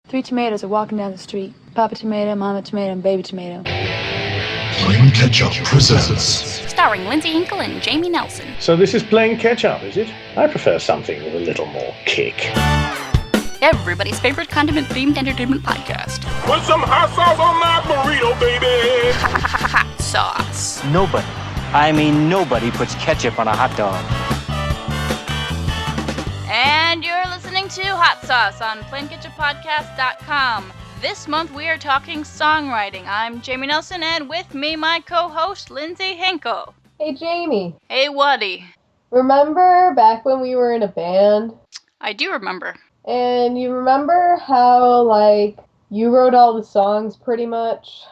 Three tomatoes are walking down the street. Papa tomato, mama tomato, and baby tomato. Playing Catch-Up presents. Starring Lindsay Hinkle and Jamie Nelson. So this is Playing Catch-Up, is it? I prefer something with a little more kick. Everybody's favorite condiment-themed entertainment podcast. Put some hot sauce on my burrito, baby! Hot sauce. Nobody puts ketchup on a hot dog. And you're listening to Hot Sauce on PlainKitchenPodcast.com. This month we are talking songwriting. I'm Jamie Nelson, and with me my co-host Lindsay Hinkle. Hey Jamie. Hey Waddy. Remember back when we were in a band? I do remember. And you remember how, you wrote all the songs pretty much?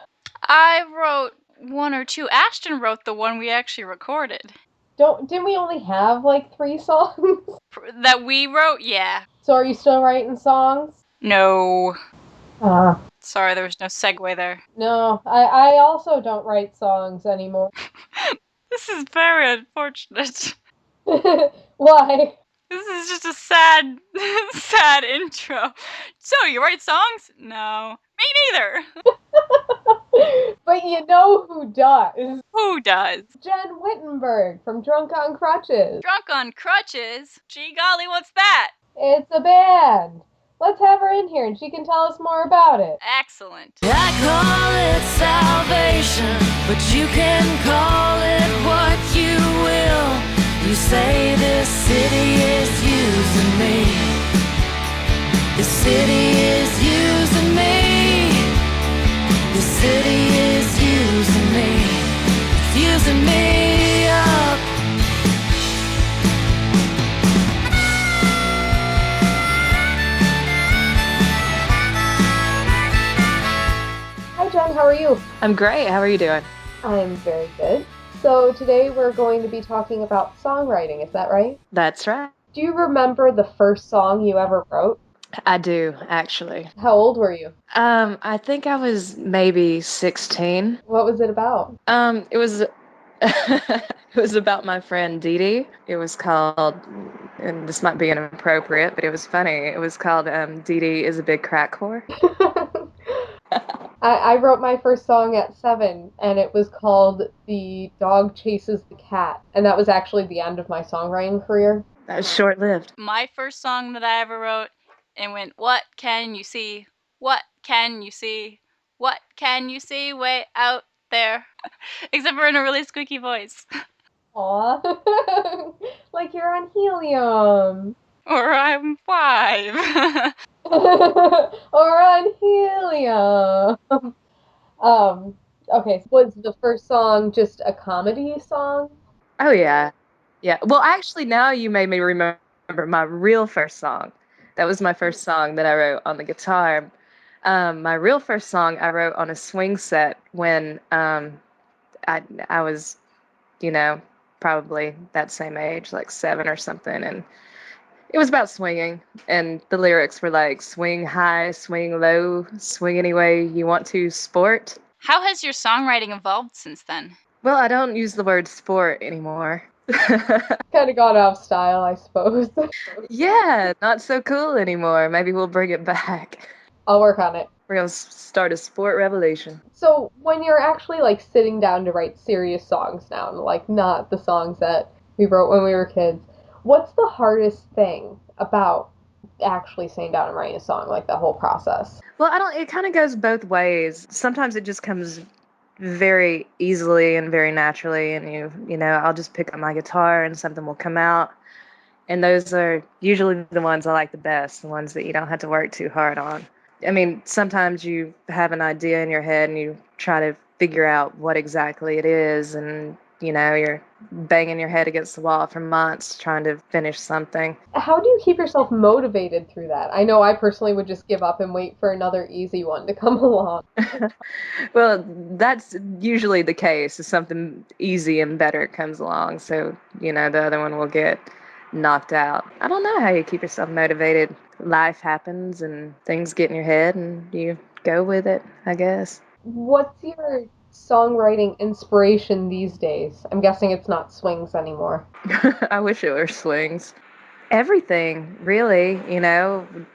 I wrote one or two. Ashton wrote the one we actually recorded. Didn't we only have, 3 songs? That we wrote? Yeah. So are you still writing songs? No. Ah. Sorry, there was no segue there. No, I also don't write songs anymore. This is very unfortunate. Why? This is just a sad, sad intro. So, you write songs? No. Me neither. But you know who does? Who does? Jen Wittenberg from Drunk on Crutches. Drunk on Crutches? Gee golly, what's that? It's a band. Let's have her in here and she can tell us more about it. Excellent. I call it salvation, but you can call it what you will. You say this city is using me. The city is using me. The city is using me. It's using me up. Hi Jen, how are you? I'm great. How are you doing? I'm very good. So today we're going to be talking about songwriting, is that right? That's right. Do you remember the first song you ever wrote? I do, actually. How old were you? I think I was maybe 16. What was it about? It was it was about my friend Dee Dee. It was called, and this might be inappropriate, but it was funny. It was called Dee Dee is a Big Crack Whore. I wrote my first song at 7, and it was called The Dog Chases the Cat, and that was actually the end of my songwriting career. That was short-lived. My first song that I ever wrote, it went, what can you see? What can you see? What can you see way out there? Except for in a really squeaky voice. Aw. Like you're on helium. Or I'm 5. Or on helium. Okay, so was the first song just a comedy song? Oh, yeah. Yeah. Well, actually, now you made me remember my real first song. That was my first song that I wrote on the guitar. My real first song I wrote on a swing set when I was, probably that same age, like 7 or something, and it was about swinging, and the lyrics were like, swing high, swing low, swing any way you want to, sport. How has your songwriting evolved since then? Well, I don't use the word sport anymore. Kind of got out of style, I suppose. Yeah, not so cool anymore. Maybe we'll bring it back. I'll work on it. We're going to start a sport revolution. So when you're actually sitting down to write serious songs now, not the songs that we wrote when we were kids, what's the hardest thing about actually sitting down and writing a song, the whole process? Well, it kind of goes both ways. Sometimes it just comes very easily and very naturally, and I'll just pick up my guitar and something will come out. And those are usually the ones I like the best, the ones that you don't have to work too hard on. I mean, sometimes you have an idea in your head and you try to figure out what exactly it is, and you're banging your head against the wall for months trying to finish something. How do you keep yourself motivated through that? I know I personally would just give up and wait for another easy one to come along. Well, that's usually the case. If something easy and better comes along, so, the other one will get knocked out. I don't know how you keep yourself motivated. Life happens and things get in your head and you go with it, I guess. What's your songwriting inspiration these days? I'm guessing it's not swings anymore. I wish it were swings. Everything, really,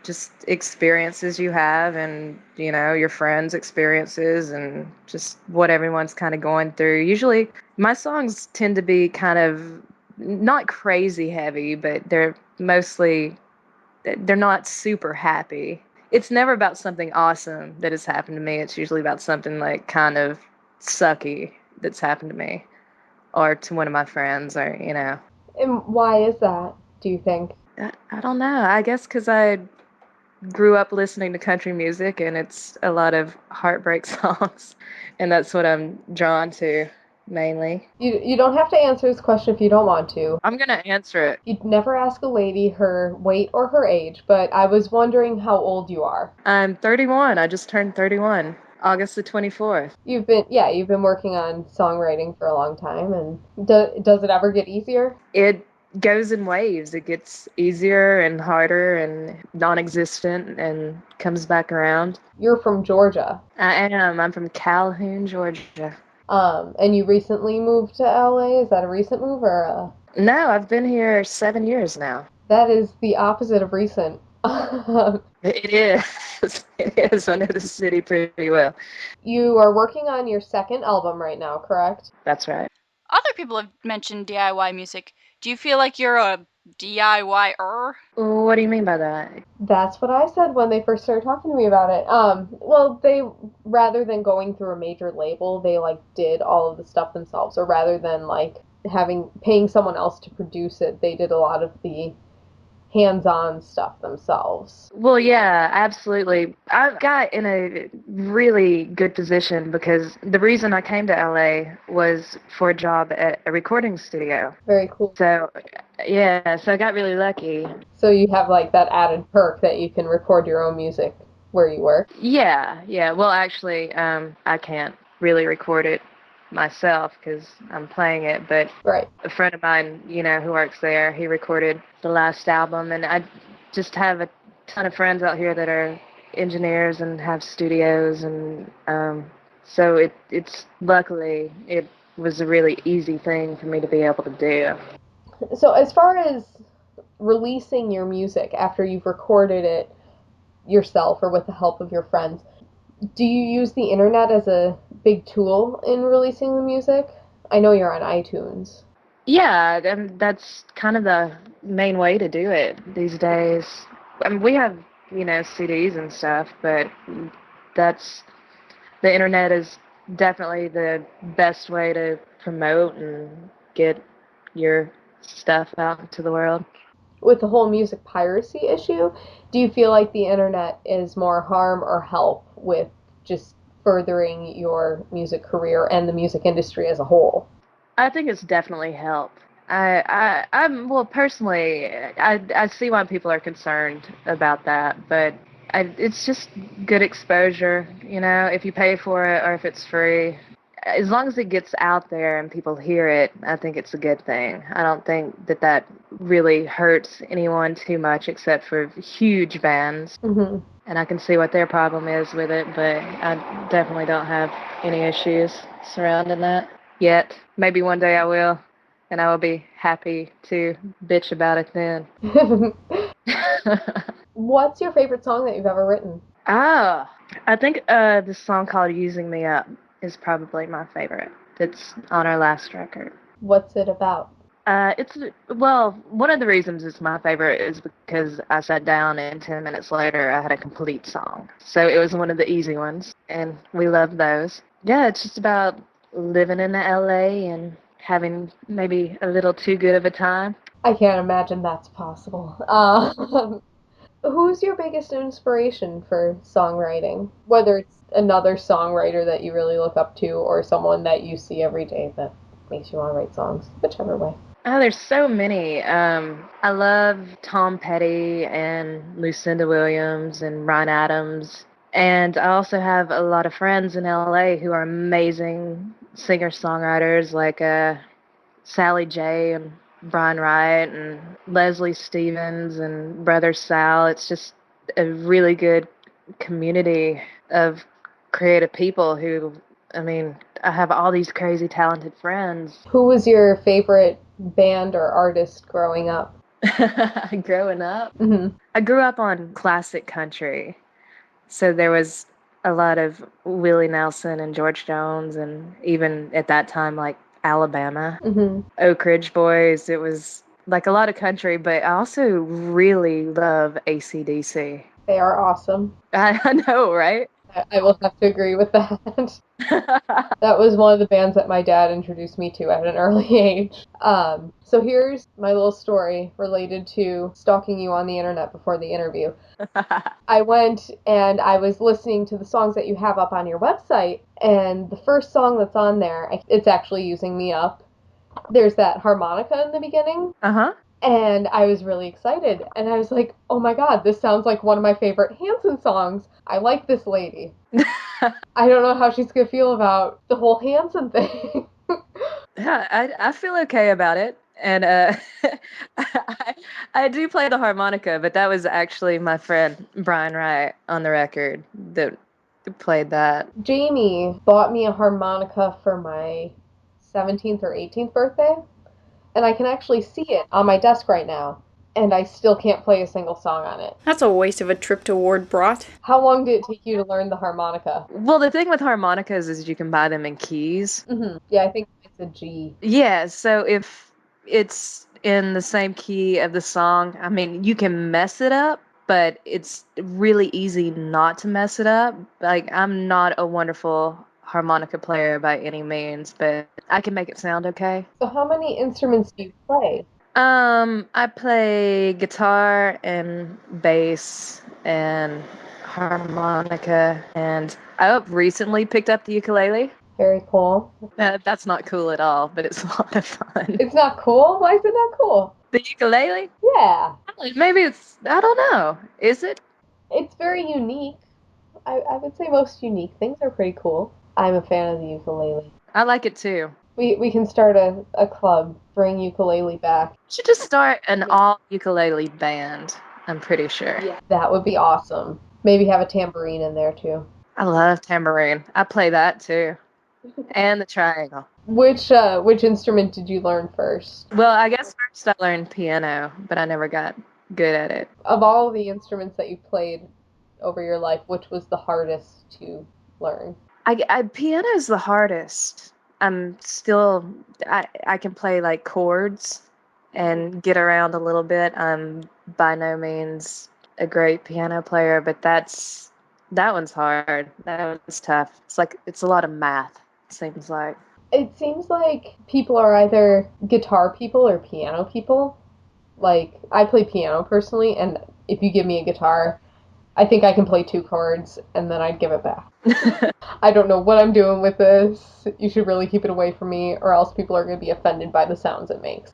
just experiences you have and, your friends' experiences and just what everyone's kind of going through. Usually, my songs tend to be kind of not crazy heavy, but they're not super happy. It's never about something awesome that has happened to me. It's usually about something like kind of sucky that's happened to me or to one of my friends or. And why is that, do you think? I don't know. I guess because I grew up listening to country music and it's a lot of heartbreak songs, and that's what I'm drawn to mainly. You don't have to answer this question if you don't want to. I'm gonna answer it. You'd never ask a lady her weight or her age, but I was wondering how old you are. I'm 31. I just turned 31, August the 24th. You've been working on songwriting for a long time, and does it ever get easier? It goes in waves. It gets easier and harder and non-existent and comes back around. You're from Georgia. I am. I'm from Calhoun, Georgia. And you recently moved to LA? Is that a recent move or No, I've been here 7 years now. That is the opposite of recent. It is. It is. I know the city pretty well. You are working on your second album right now, correct? That's right. Other people have mentioned DIY music. Do you feel like you're a DIY-er? What do you mean by that? That's what I said when they first started talking to me about it. Well, they, rather than going through a major label, they like did all of the stuff themselves, or rather than like paying someone else to produce it, they did a lot of the hands-on stuff themselves. Well, yeah, absolutely. I got in a really good position because the reason I came to LA was for a job at a recording studio. Very cool. So, yeah, so I got really lucky. So you have like that added perk that you can record your own music where you work. Yeah. Well, actually, I can't really record it myself because I'm playing it, but Right. a friend of mine, who works there, he recorded the last album, and I just have a ton of friends out here that are engineers and have studios, and so it's luckily it was a really easy thing for me to be able to do. So as far as releasing your music after you've recorded it yourself or with the help of your friends, do you use the internet as a big tool in releasing the music? I know you're on iTunes. Yeah, and that's kind of the main way to do it these days. I mean, we have, CDs and stuff, but the internet is definitely the best way to promote and get your stuff out to the world. With the whole music piracy issue, do you feel like the internet is more harm or help with just furthering your music career and the music industry as a whole? I think it's definitely helped. Well, personally, I see why people are concerned about that, but it's just good exposure, if you pay for it or if it's free. As long as it gets out there and people hear it, I think it's a good thing. I don't think that really hurts anyone too much except for huge bands. Mm-hmm. And I can see what their problem is with it, but I definitely don't have any issues surrounding that yet. Maybe one day I will, and I will be happy to bitch about it then. What's your favorite song that you've ever written? I think the song called Using Me Up is probably my favorite. It's on our last record. What's it about? One of the reasons it's my favorite is because I sat down and 10 minutes later I had a complete song. So it was one of the easy ones, and we love those. Yeah, it's just about living in LA and having maybe a little too good of a time. I can't imagine that's possible. Who's your biggest inspiration for songwriting? Whether it's another songwriter that you really look up to or someone that you see every day that makes you want to write songs, whichever way. Oh, there's so many. I love Tom Petty and Lucinda Williams and Ryan Adams. And I also have a lot of friends in LA who are amazing singer-songwriters like Sally J and Brian Wright and Leslie Stevens and Brother Sal. It's just a really good community of creative people who, I have all these crazy talented friends. Who was your favorite band or artist growing up? Growing up, Hmm. I grew up on classic country. So there was a lot of Willie Nelson and George Jones, and even at that time, like Alabama, Hmm. Oak Ridge Boys. It was like a lot of country, but I also really love AC/DC. They are awesome. I know, right? I will have to agree with that. That was one of the bands that my dad introduced me to at an early age. So here's my little story related to stalking you on the internet before the interview. I went and I was listening to the songs that you have up on your website, and the first song that's on there, it's actually using me up. There's that harmonica in the beginning, Uh-huh. and I was really excited. And I was like, oh my god, this sounds like one of my favorite Hanson songs. I like this lady. I don't know how she's gonna feel about the whole Hanson thing. Yeah, I feel okay about it. And I, I do play the harmonica, but that was actually my friend Brian Wright on the record that played that. Jamie bought me a harmonica for my 17th or 18th birthday, and I can actually see it on my desk right now, and I still can't play a single song on it. That's a waste of a trip to Ward Brought. How long did it take you to learn the harmonica? Well, the thing with harmonicas is you can buy them in keys. Yeah, I think it's a G. Yeah, so if it's in the same key of the song, I mean, you can mess it up, but it's really easy not to mess it up. Like, I'm not a wonderful harmonica player by any means, but I can make it sound okay. So how many instruments do you play? I play guitar and bass and harmonica, and I recently picked up the ukulele. Very cool. That's not cool at all, but it's a lot of fun. It's not cool? Why is it not cool? The ukulele? Yeah, Maybe it's, I don't know. Is it? it's very unique. I would say most unique things are pretty cool. I'm a fan of the ukulele. I like it too. We can start a club, bring ukulele back. Should just start an all ukulele band, I'm pretty sure. Yeah, that would be awesome. Maybe have a tambourine in there too. I love tambourine. I play that too. And the triangle. Which instrument did you learn first? Well, I guess first I learned piano, but I never got good at it. Of all of the instruments that you played over your life, which was the hardest to learn? Piano is the hardest. I can play like chords and get around a little bit. I'm by no means a great piano player, but that one's hard. That one's tough. It's a lot of math, it seems like. It seems like people are either guitar people or piano people. Like, I play piano personally, and if you give me a guitar, I think I can play 2 chords, and then I'd give it back. I don't know what I'm doing with this. You should really keep it away from me, or else people are going to be offended by the sounds it makes.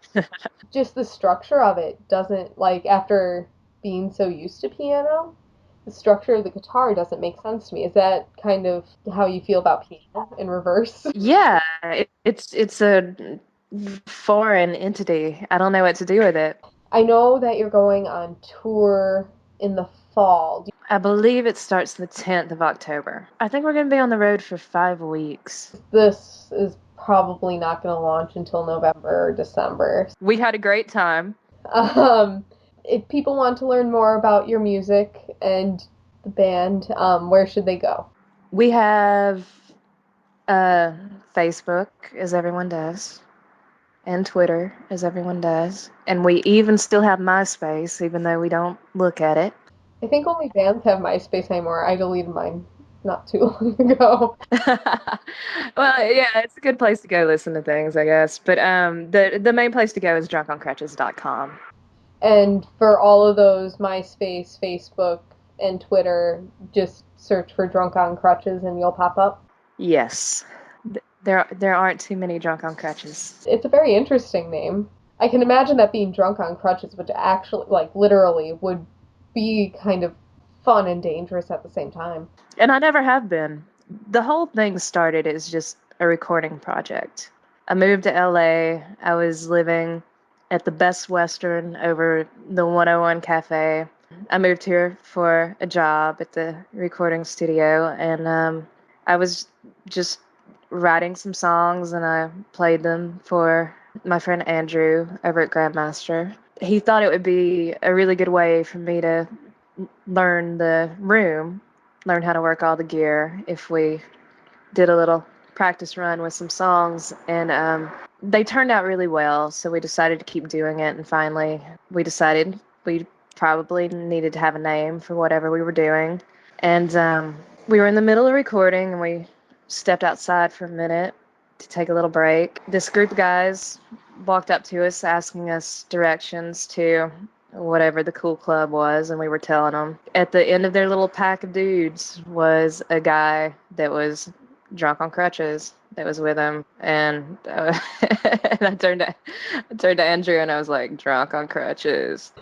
Just the structure of it doesn't, like, after being so used to piano, the structure of the guitar doesn't make sense to me. Is that kind of how you feel about piano in reverse? Yeah, it's a foreign entity. I don't know what to do with it. I know that you're going on tour in the fall. I believe it starts the 10th of October. I think we're going to be on the road for 5 weeks. This is probably not going to launch until November or December. We had a great time. If people want to learn more about your music and the band, where should they go? We have Facebook, as everyone does, and Twitter, as everyone does. And we even still have MySpace, even though we don't look at it. I think only bands have MySpace anymore. I deleted mine not too long ago. Well, yeah, it's a good place to go listen to things, I guess. But the main place to go is drunkoncrutches.com. And for all of those, MySpace, Facebook, and Twitter, just search for Drunk on Crutches and you'll pop up? Yes. There aren't too many Drunk on Crutches. It's a very interesting name. I can imagine that being drunk on crutches, which actually, like, literally would be kind of fun and dangerous at the same time. And I never have been. The whole thing started as just a recording project. I moved to LA. I was living at the Best Western over the 101 Cafe. I moved here for a job at the recording studio, and I was just writing some songs, and I played them for my friend Andrew over at Grandmaster. he thought it would be a really good way for me to learn learn how to work all the gear if we did a little practice run with some songs. And they turned out really well, so we decided to keep doing it. And finally, we decided we probably needed to have a name for whatever we were doing. And we were in the middle of recording, and we stepped outside for a minute to take a little break. This group of guys walked up to us asking us directions to whatever the cool club was, and we were telling them. At the end of their little pack of dudes was a guy that was drunk on crutches that was with him, and, and I turned to Andrew and I was like, drunk on crutches.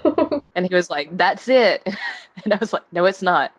And he was like, that's it. And I was like, no, it's not.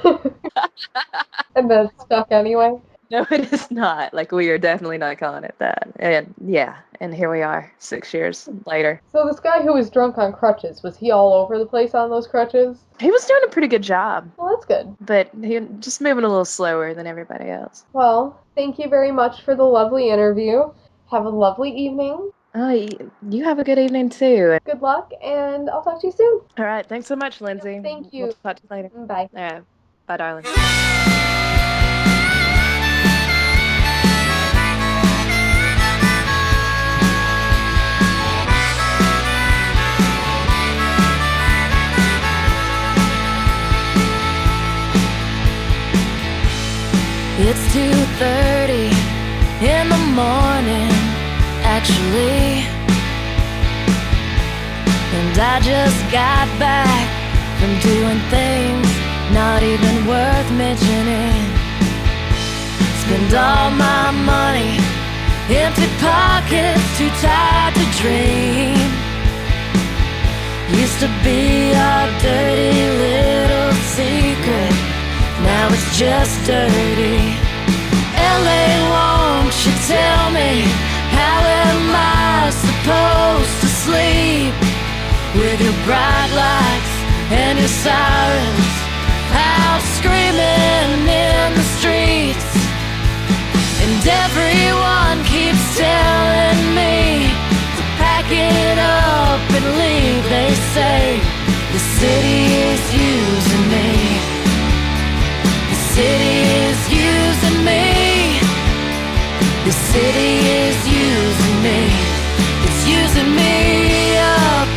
And then it stuck anyway? No, it is not. Like, we are definitely not calling it that. And yeah, and here we are 6 years later. So this guy who was drunk on crutches, was he all over the place on those crutches? He was doing a pretty good job. Well, that's good. But he just moving a little slower than everybody else. Well, thank you very much for the lovely interview. Have a lovely evening. Oh, you have a good evening too. Good luck, and I'll talk to you soon. All right, thanks so much, Lindsay. Thank you. We'll talk to you later. Bye. All right, bye, darling. It's 2:30 in the morning, actually, and I just got back from doing things not even worth mentioning. Spend all my money, empty pockets, too tired to dream. Used to be our dirty little secret, now it's just dirty. LA, won't you tell me, how am I supposed to sleep with your bright lights and your sirens out screaming in the streets? And everyone keeps telling me to pack it up and leave. They say the city is using me. The city is using me. The city is using me. It's using me up.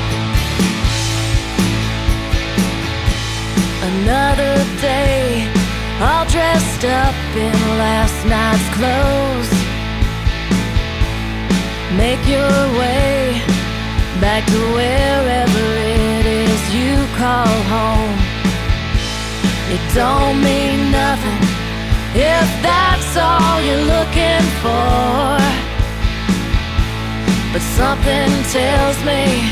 Another day, all dressed up in last night's clothes. Make your way back to wherever it is you call home. It don't mean nothing if that's all you're looking for, but something tells me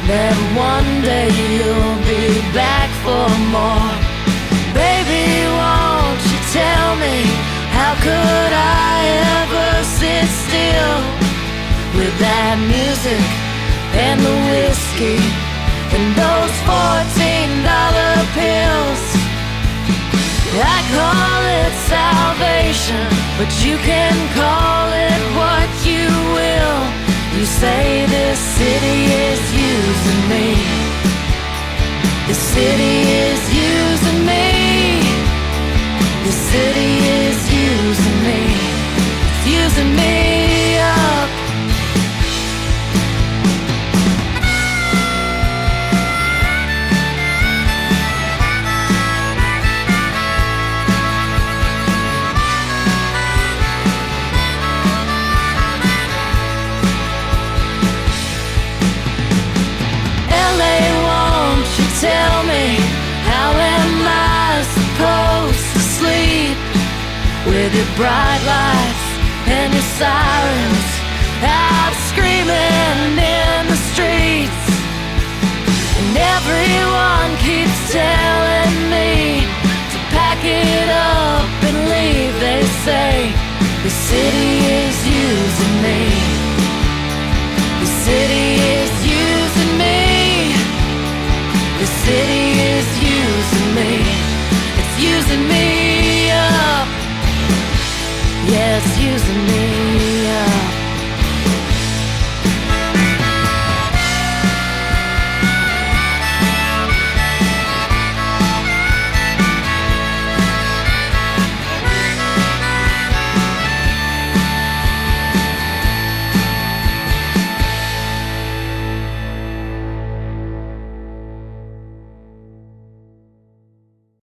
that one day you'll be back for more. Baby, won't you tell me, how could I ever sit still with that music and the whiskey and those $14 pills? I call it salvation, but you can call it what you will. You say this city is using me. The city is using me. The city is using me. It's using me up. Tell me, how am I supposed to sleep with your bright lights and your sirens out screaming in the streets? And everyone keeps telling me to pack it up and leave. They say the city is using me. The city is using me. The city is using me. It's using me